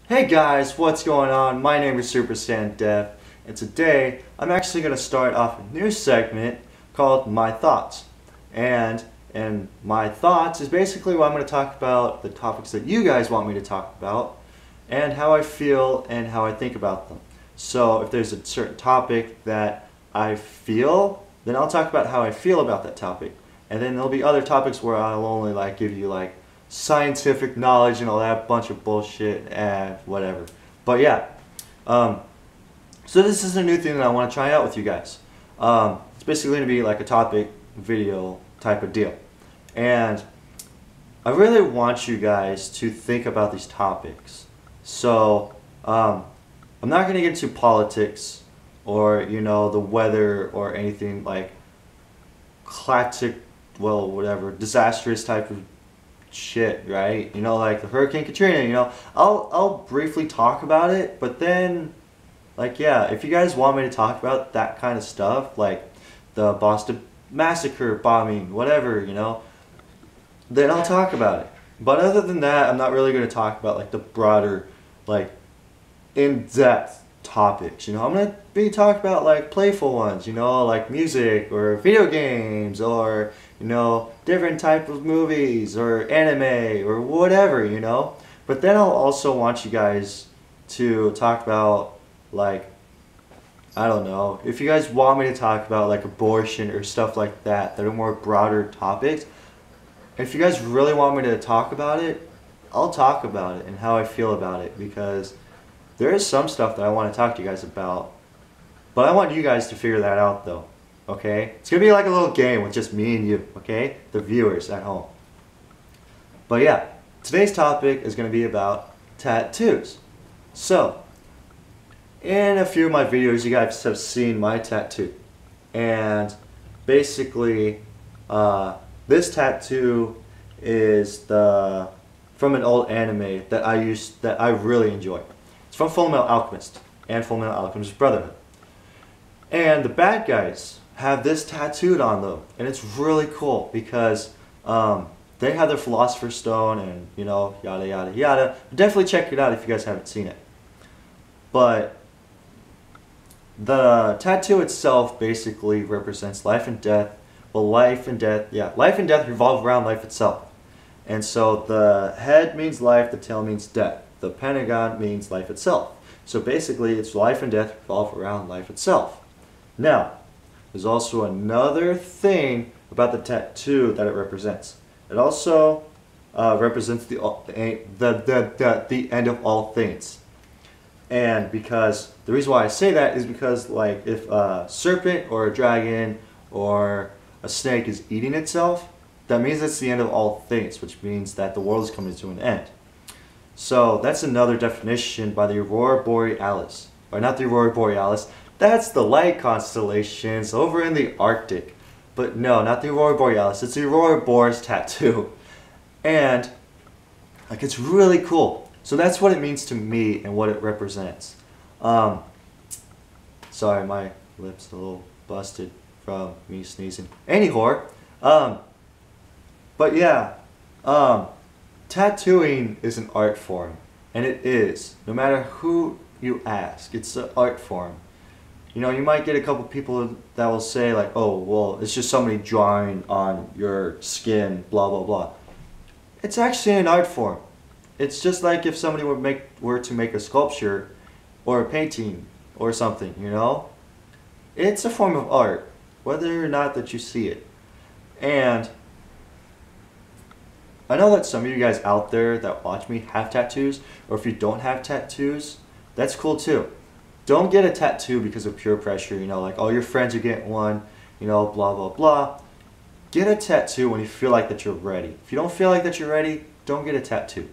Hey guys, what's going on? My name is Super Saiyan Dev, and today I'm actually going to start off a new segment called My Thoughts. And My Thoughts is basically where I'm going to talk about the topics that you guys want me to talk about, and how I feel and how I think about them. So if there's a certain topic that I feel, then I'll talk about how I feel about that topic. And then there'll be other topics where I'll only give you scientific knowledge and all that bunch of bullshit and whatever. But yeah, um, so this is a new thing that I want to try out with you guys. It's basically going to be like a topic video type of deal. And I really want you guys to think about these topics. So I'm not going to get into politics or, the weather or anything like classic, well, whatever, disastrous type of shit, right? Like the Hurricane Katrina, I'll briefly talk about it, but then, yeah, if you guys want me to talk about that kind of stuff, like the Boston Massacre bombing, whatever, then I'll talk about it. But other than that, I'm not really going to talk about, the broader, in-depth topics, I'm going to be talking about, playful ones, like music or video games or, different type of movies or anime or whatever, But then I'll also want you guys to talk about, I don't know, if you guys want me to talk about, abortion or stuff like that are more broader topics, if you guys really want me to talk about it, I'll talk about it and how I feel about it, because there is some stuff that I want to talk to you guys about, but I want you guys to figure that out though, okay? It's going to be like a little game with just me and you, okay? The viewers at home. But yeah, today's topic is going to be about tattoos. So, in a few of my videos, you guys have seen my tattoo. And basically, this tattoo is from an old anime that I really enjoy. It's from Fullmetal Alchemist and Fullmetal Alchemist Brotherhood. And the bad guys have this tattooed on them, and it's really cool because they have their Philosopher's Stone and yada yada yada. Definitely check it out if you guys haven't seen it. But the tattoo itself basically represents life and death. Well, life and death revolve around life itself. And so the head means life, the tail means death. The pentagon means life itself. So basically, it's life and death revolve around life itself. Now, there's also another thing about the tattoo that it represents. It also represents the end of all things. And because the reason why I say that is because, if a serpent or a dragon or a snake is eating itself, that means it's the end of all things, which means that the world is coming to an end. So that's another definition by the Aurora Borealis. Or not the Aurora Borealis, that's the light constellations over in the Arctic. But no, not the Aurora Borealis, it's the Aurora Borealis tattoo. And, it's really cool. So that's what it means to me and what it represents. Sorry, my lips a little busted from me sneezing. Anyhow, but yeah, tattooing is an art form, and it is. No matter who you ask, it's an art form. You might get a couple people that will say oh, well, it's just somebody drawing on your skin, blah, blah, blah. It's actually an art form. It's just like if somebody were to make a sculpture or a painting or something, It's a form of art, whether or not that you see it. And I know that some of you guys out there that watch me have tattoos, or if you don't have tattoos, that's cool too. Don't get a tattoo because of peer pressure, all your friends are getting one, blah, blah, blah. Get a tattoo when you feel like that you're ready. If you don't feel like that you're ready, don't get a tattoo.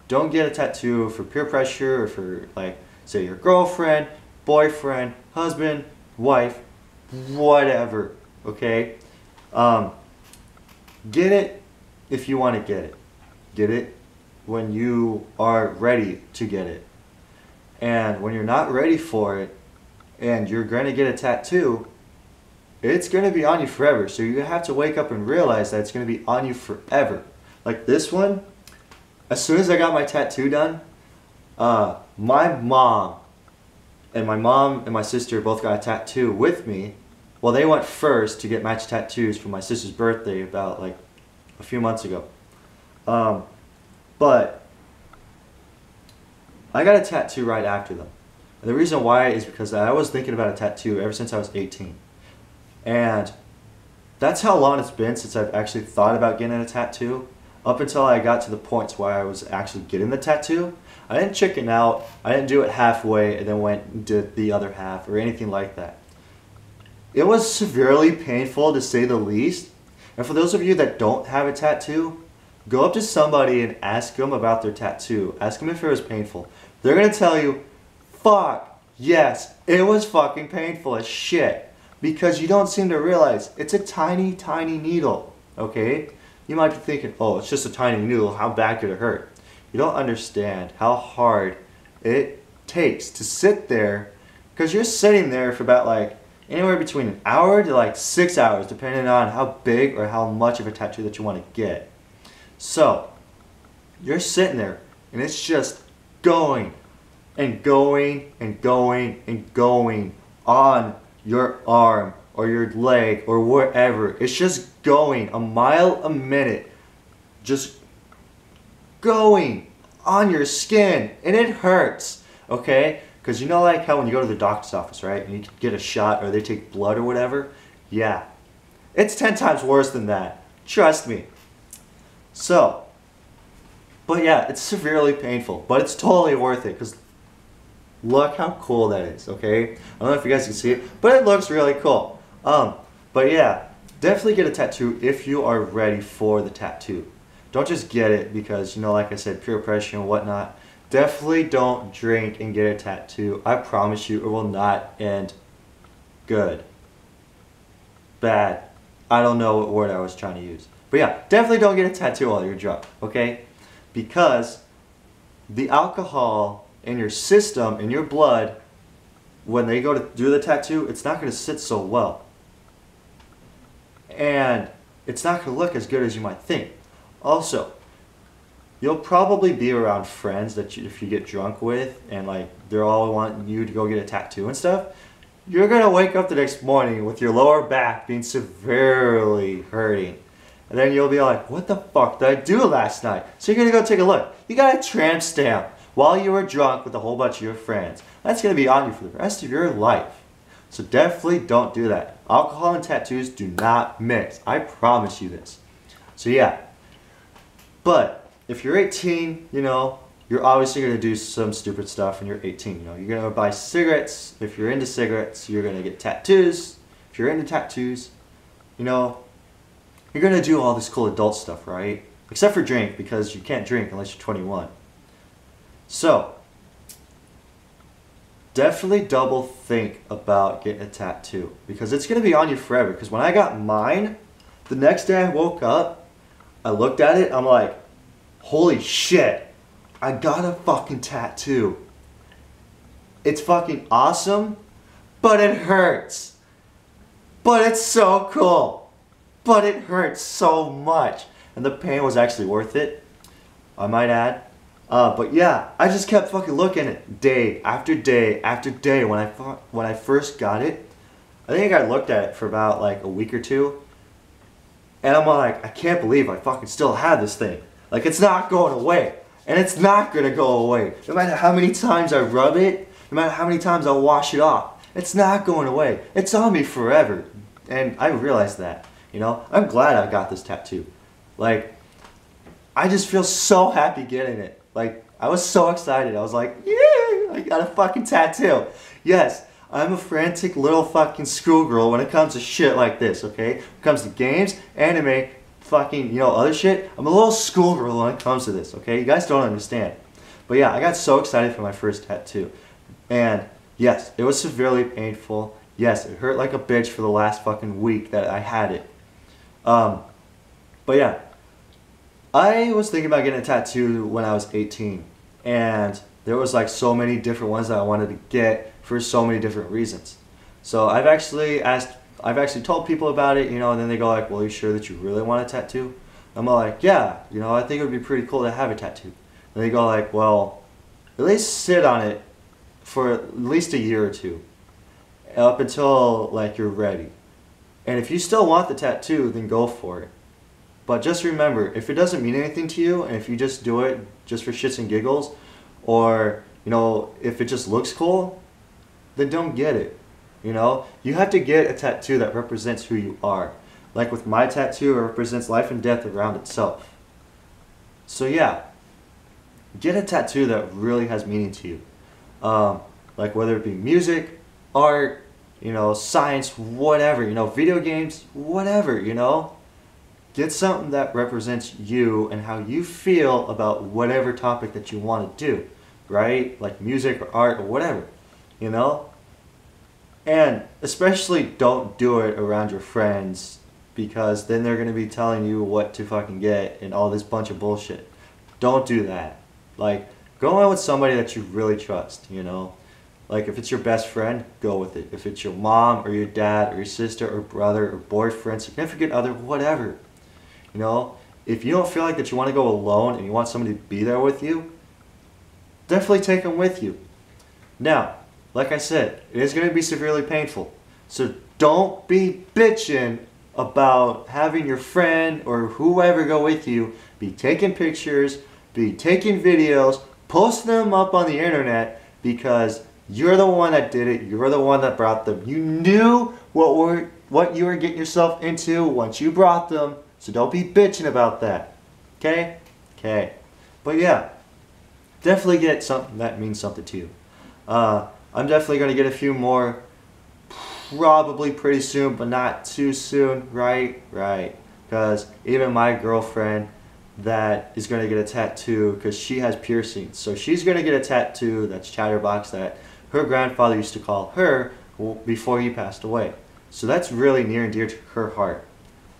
Don't get a tattoo for peer pressure or for, say, your girlfriend, boyfriend, husband, wife, whatever, okay? Get it if you want to get it. Get it when you are ready to get it. And when you're not ready for it and you're going to get a tattoo, it's going to be on you forever. So you have to wake up and realize that it's going to be on you forever. Like this one, as soon as I got my tattoo done, My mom and my sister both got a tattoo with me. Well, they went first to get match tattoos for my sister's birthday about like a few months ago. But I got a tattoo right after them. And the reason why is because I was thinking about a tattoo ever since I was 18. And that's how long it's been since I've actually thought about getting a tattoo. Up until I got to the point where I was actually getting the tattoo. I didn't chicken out. I didn't do it halfway and then went and did the other half or anything like that. It was severely painful to say the least. And for those of you that don't have a tattoo, go up to somebody and ask them about their tattoo. Ask them if it was painful. They're going to tell you, fuck, yes, it was fucking painful as shit. Because you don't seem to realize it's a tiny, tiny needle, okay? You might be thinking, oh, it's just a tiny needle, how bad could it hurt? You don't understand how hard it takes to sit there, because you're sitting there for about like anywhere between an hour to like 6 hours, depending on how big or how much of a tattoo that you want to get. So, you're sitting there, and it's just going and going and going and going on your arm or your leg or wherever. It's just going a mile a minute, just going on your skin, and it hurts, okay? Because you know like how when you go to the doctor's office, right, and you get a shot or they take blood or whatever? Yeah. It's 10 times worse than that. Trust me. So, but yeah, it's severely painful, but it's totally worth it because look how cool that is, okay? I don't know if you guys can see it, but it looks really cool. But yeah, definitely get a tattoo if you are ready for the tattoo. Don't just get it because, you know, like I said, peer pressure and whatnot. Definitely don't drink and get a tattoo. I promise you it will not end good. Bad. I don't know what word I was trying to use. But yeah, definitely don't get a tattoo while you're drunk, okay? Because the alcohol in your system, in your blood, when they go to do the tattoo, it's not going to sit so well. And it's not going to look as good as you might think. Also, you'll probably be around friends that if you get drunk with and like they're all wanting you to go get a tattoo and stuff, you're going to wake up the next morning with your lower back being severely hurting. And then you'll be like, what the fuck did I do last night? So you're going to go take a look. You got a tramp stamp while you were drunk with a whole bunch of your friends. That's going to be on you for the rest of your life. So definitely don't do that. Alcohol and tattoos do not mix. I promise you this. So yeah. But if you're 18, you know, you're obviously going to do some stupid stuff when you're 18. You know, you're going to buy cigarettes. If you're into cigarettes, you're going to get tattoos. If you're into tattoos, you know, you're going to do all this cool adult stuff, right? Except for drink, because you can't drink unless you're 21. So, definitely double think about getting a tattoo. Because it's going to be on you forever. Because when I got mine, the next day I woke up, I looked at it, I'm like, holy shit, I got a fucking tattoo. It's fucking awesome, but it hurts. But it's so cool. But it hurts so much. And the pain was actually worth it, I might add. But yeah, I just kept fucking looking at it day after day after day. When I first got it, I think I looked at it for about like a week or two. And I'm like, I can't believe I fucking still have this thing. Like, it's not going away. And it's not going to go away. No matter how many times I rub it, no matter how many times I wash it off, it's not going away. It's on me forever. And I realized that, you know. I'm glad I got this tattoo. Like, I just feel so happy getting it. Like, I was so excited. I was like, yeah, I got a fucking tattoo. Yes, I'm a frantic little fucking schoolgirl when it comes to shit like this, okay? When it comes to games, anime, fucking, you know, other shit. I'm a little schoolgirl when it comes to this, okay? You guys don't understand. But yeah, I got so excited for my first tattoo. And yes, it was severely painful. Yes, it hurt like a bitch for the last fucking week that I had it. But yeah, I was thinking about getting a tattoo when I was 18. And there was like so many different ones that I wanted to get for so many different reasons. So I've actually told people about it, you know, and then they go like, well, are you sure that you really want a tattoo? I'm like, yeah, you know, I think it would be pretty cool to have a tattoo. And they go like, well, at least sit on it for at least a year or two, up until like you're ready. And if you still want the tattoo, then go for it. But just remember, if it doesn't mean anything to you, and if you just do it just for shits and giggles, or you know, if it just looks cool, then don't get it. You know, you have to get a tattoo that represents who you are. Like with my tattoo, it represents life and death around itself. So yeah, get a tattoo that really has meaning to you. Like whether it be music, art, you know, science, whatever, you know, video games, whatever, you know. Get something that represents you and how you feel about whatever topic that you want to do, right? Like music or art or whatever, you know? And especially don't do it around your friends, because then they're going to be telling you what to fucking get and all this bunch of bullshit. Don't do that. Like, go out with somebody that you really trust, you know? Like, if it's your best friend, go with it. If it's your mom or your dad or your sister or brother or boyfriend, significant other, whatever. You know, if you don't feel like that you want to go alone and you want somebody to be there with you, definitely take them with you. Now, like I said, it is going to be severely painful. So don't be bitching about having your friend or whoever go with you be taking pictures, be taking videos, post them up on the internet because you're the one that did it. You're the one that brought them. You knew what you were getting yourself into once you brought them. So don't be bitching about that. Okay? Okay. But yeah, definitely get something that means something to you. I'm definitely going to get a few more probably pretty soon, but not too soon. Right? Right. Because even my girlfriend that is going to get a tattoo, because she has piercings. So she's going to get a tattoo that's Chatterbox that her grandfather used to call her before he passed away. So that's really near and dear to her heart.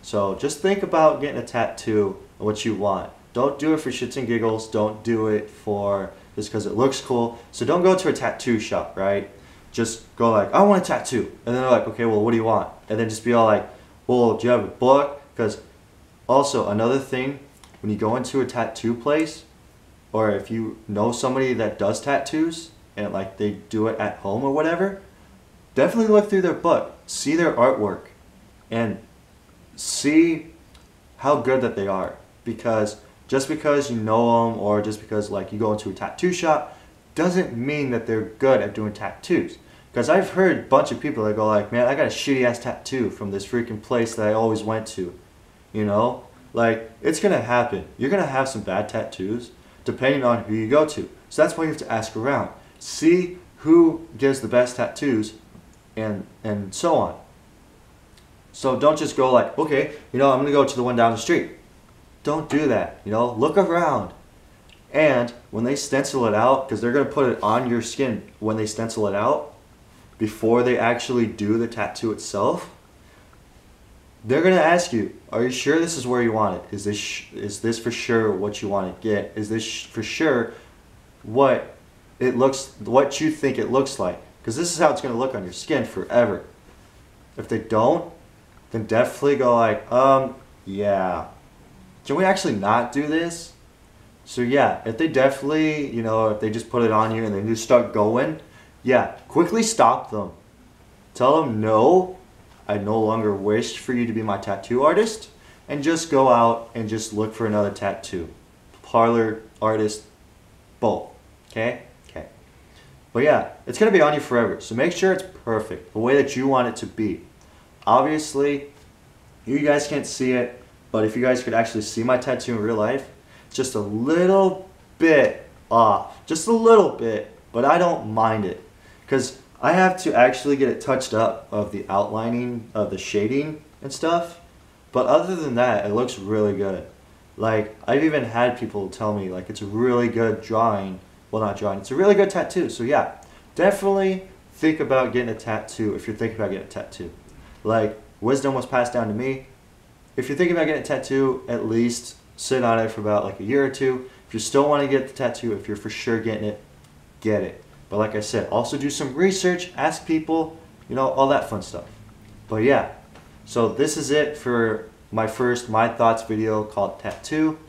So just think about getting a tattoo of what you want. Don't do it for shits and giggles. Don't do it for just because it looks cool. So don't go to a tattoo shop, right? Just go like, I want a tattoo. And then they're like, okay, well, what do you want? And then just be all like, well, do you have a book? Because also another thing, when you go into a tattoo place, or if you know somebody that does tattoos, and like they do it at home or whatever, definitely look through their book. See their artwork. And see how good that they are, because just because you know them or just because like you go into a tattoo shop doesn't mean that they're good at doing tattoos. Because I've heard a bunch of people that go like, man, I got a shitty ass tattoo from this freaking place that I always went to, you know, like it's gonna happen. You're gonna have some bad tattoos depending on who you go to. So that's why you have to ask around, see who gives the best tattoos, and so on. So don't just go like, okay, you know, I'm going to go to the one down the street. Don't do that, you know, look around. And when they stencil it out, because they're going to put it on your skin when they stencil it out, before they actually do the tattoo itself, they're going to ask you, are you sure this is where you want it? Is this for sure what you want to get? Is this for sure what you think it looks like? Because this is how it's going to look on your skin forever. If they don't, then definitely go like, yeah, can we actually not do this? So yeah, if they definitely, you know, if they just put it on you and then just start going, yeah, quickly stop them. Tell them, no, I no longer wish for you to be my tattoo artist, and just go out and just look for another tattoo. Parlor, artist, both, okay? Okay. But yeah, it's going to be on you forever, so make sure it's perfect, the way that you want it to be. Obviously, you guys can't see it, but if you guys could actually see my tattoo in real life, it's just a little bit off. Just a little bit, but I don't mind it. Because I have to actually get it touched up of the outlining of the shading and stuff. But other than that, it looks really good. Like, I've even had people tell me, like, it's a really good drawing. Well, not drawing, it's a really good tattoo. So yeah, definitely think about getting a tattoo if you're thinking about getting a tattoo. Like, wisdom was passed down to me. If you're thinking about getting a tattoo, at least sit on it for about like a year or two. If you still want to get the tattoo, if you're for sure getting it, get it. But like I said, also do some research, ask people, you know, all that fun stuff. But yeah, so this is it for my first My Thoughts video called Tattoo.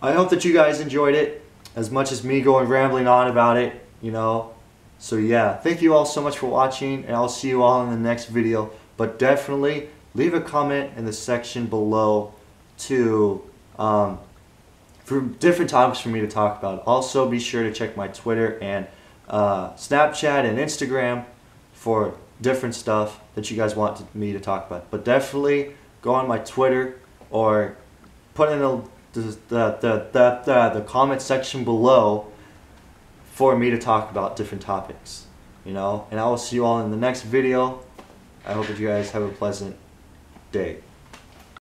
I hope that you guys enjoyed it. as much as me going rambling on about it, you know. So yeah, thank you all so much for watching, and I'll see you all in the next video. But definitely leave a comment in the section below to for different topics for me to talk about. Also, be sure to check my Twitter and Snapchat and Instagram for different stuff that you guys want me to talk about. But definitely go on my Twitter or put in the comment section below for me to talk about different topics, you know. And I will see you all in the next video. I hope that you guys have a pleasant day.